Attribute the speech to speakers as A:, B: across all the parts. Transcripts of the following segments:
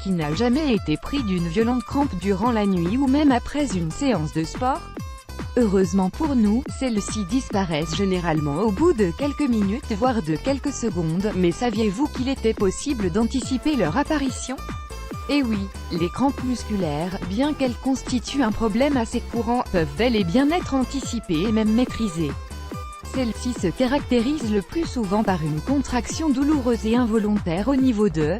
A: Qui n'a jamais été pris d'une violente crampe durant la nuit ou même après une séance de sport? Heureusement pour nous, celles-ci disparaissent généralement au bout de quelques minutes voire de quelques secondes, mais saviez-vous qu'il était possible d'anticiper leur apparition? Eh oui, les crampes musculaires, bien qu'elles constituent un problème assez courant, peuvent bel et bien être anticipées et même maîtrisées. Celles-ci se caractérisent le plus souvent par une contraction douloureuse et involontaire au niveau de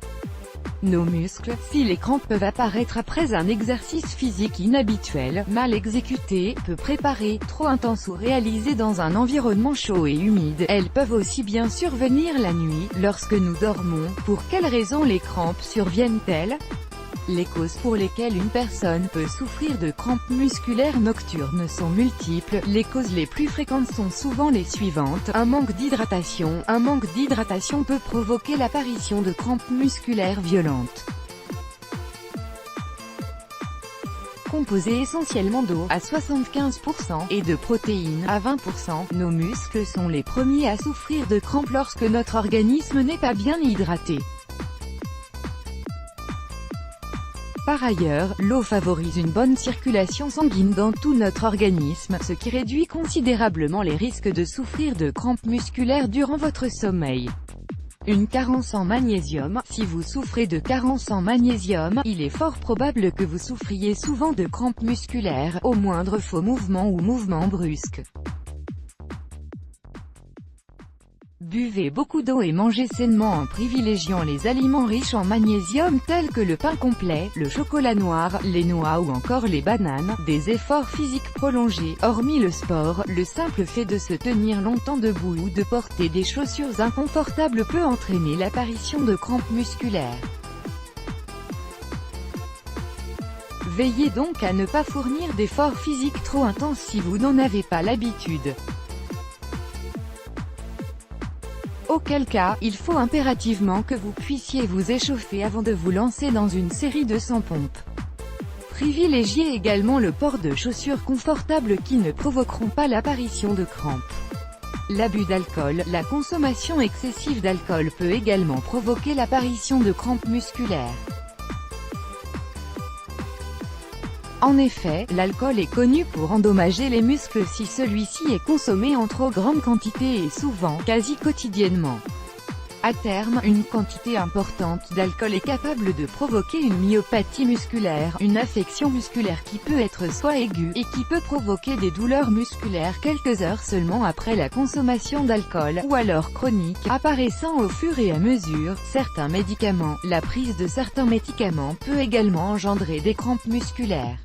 A: nos muscles. Si les crampes peuvent apparaître après un exercice physique inhabituel, mal exécuté, peu préparé, trop intense ou réalisé dans un environnement chaud et humide, elles peuvent aussi bien survenir la nuit, lorsque nous dormons. Pour quelles raisons les crampes surviennent-elles? Les causes pour lesquelles une personne peut souffrir de crampes musculaires nocturnes sont multiples. Les causes les plus fréquentes sont souvent les suivantes. Un manque d'hydratation. Un manque d'hydratation peut provoquer l'apparition de crampes musculaires violentes. Composés essentiellement d'eau, à 75%, et de protéines, à 20%, nos muscles sont les premiers à souffrir de crampes lorsque notre organisme n'est pas bien hydraté. Par ailleurs, l'eau favorise une bonne circulation sanguine dans tout notre organisme, ce qui réduit considérablement les risques de souffrir de crampes musculaires durant votre sommeil. Une carence en magnésium. Si vous souffrez de carence en magnésium, il est fort probable que vous souffriez souvent de crampes musculaires, au moindre faux mouvement ou mouvement brusque. Buvez beaucoup d'eau et mangez sainement en privilégiant les aliments riches en magnésium tels que le pain complet, le chocolat noir, les noix ou encore les bananes. Des efforts physiques prolongés, hormis le sport, le simple fait de se tenir longtemps debout ou de porter des chaussures inconfortables peut entraîner l'apparition de crampes musculaires. Veillez donc à ne pas fournir d'efforts physiques trop intenses si vous n'en avez pas l'habitude. Auquel cas, il faut impérativement que vous puissiez vous échauffer avant de vous lancer dans une série de 100 pompes. Privilégiez également le port de chaussures confortables qui ne provoqueront pas l'apparition de crampes. L'abus d'alcool. La consommation excessive d'alcool peut également provoquer l'apparition de crampes musculaires. En effet, l'alcool est connu pour endommager les muscles si celui-ci est consommé en trop grande quantité et souvent, quasi quotidiennement. À terme, une quantité importante d'alcool est capable de provoquer une myopathie musculaire, une affection musculaire qui peut être soit aiguë, et qui peut provoquer des douleurs musculaires quelques heures seulement après la consommation d'alcool, ou alors chronique, apparaissant au fur et à mesure. Certains médicaments. La prise de certains médicaments peut également engendrer des crampes musculaires.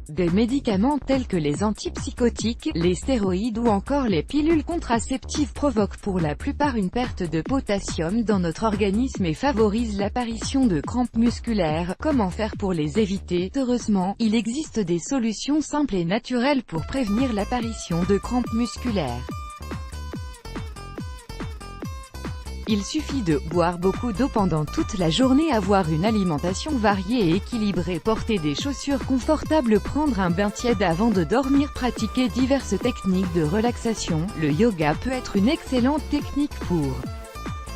A: Des médicaments tels que les antipsychotiques, les stéroïdes ou encore les pilules contraceptives provoquent pour la plupart une perte de potassium dans notre organisme et favorisent l'apparition de crampes musculaires. Comment faire pour les éviter? Heureusement, il existe des solutions simples et naturelles pour prévenir l'apparition de crampes musculaires. Il suffit de boire beaucoup d'eau pendant toute la journée, avoir une alimentation variée et équilibrée, porter des chaussures confortables, prendre un bain tiède avant de dormir, pratiquer diverses techniques de relaxation. Le yoga peut être une excellente technique pour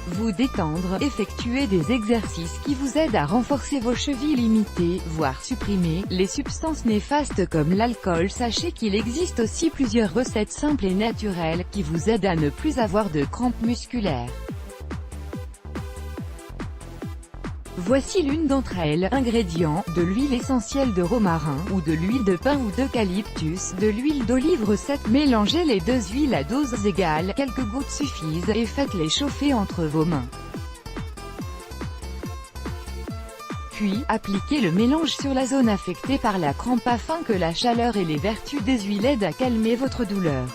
A: vous détendre, effectuer des exercices qui vous aident à renforcer vos chevilles, limiter, voire supprimer, les substances néfastes comme l'alcool. Sachez qu'il existe aussi plusieurs recettes simples et naturelles, qui vous aident à ne plus avoir de crampes musculaires. Voici l'une d'entre elles. Ingrédients: de l'huile essentielle de romarin, ou de l'huile de pin ou d'eucalyptus, de l'huile d'olive. Recette: mélangez les deux huiles à doses égales, quelques gouttes suffisent, et faites-les chauffer entre vos mains. Puis, appliquez le mélange sur la zone affectée par la crampe afin que la chaleur et les vertus des huiles aident à calmer votre douleur.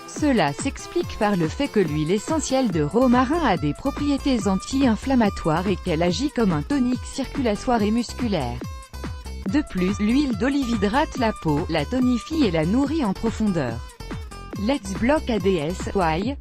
A: Cela s'explique par le fait que l'huile essentielle de romarin a des propriétés anti-inflammatoires et qu'elle agit comme un tonique circulatoire et musculaire. De plus, l'huile d'olive hydrate la peau, la tonifie et la nourrit en profondeur. Let's block ADS, why?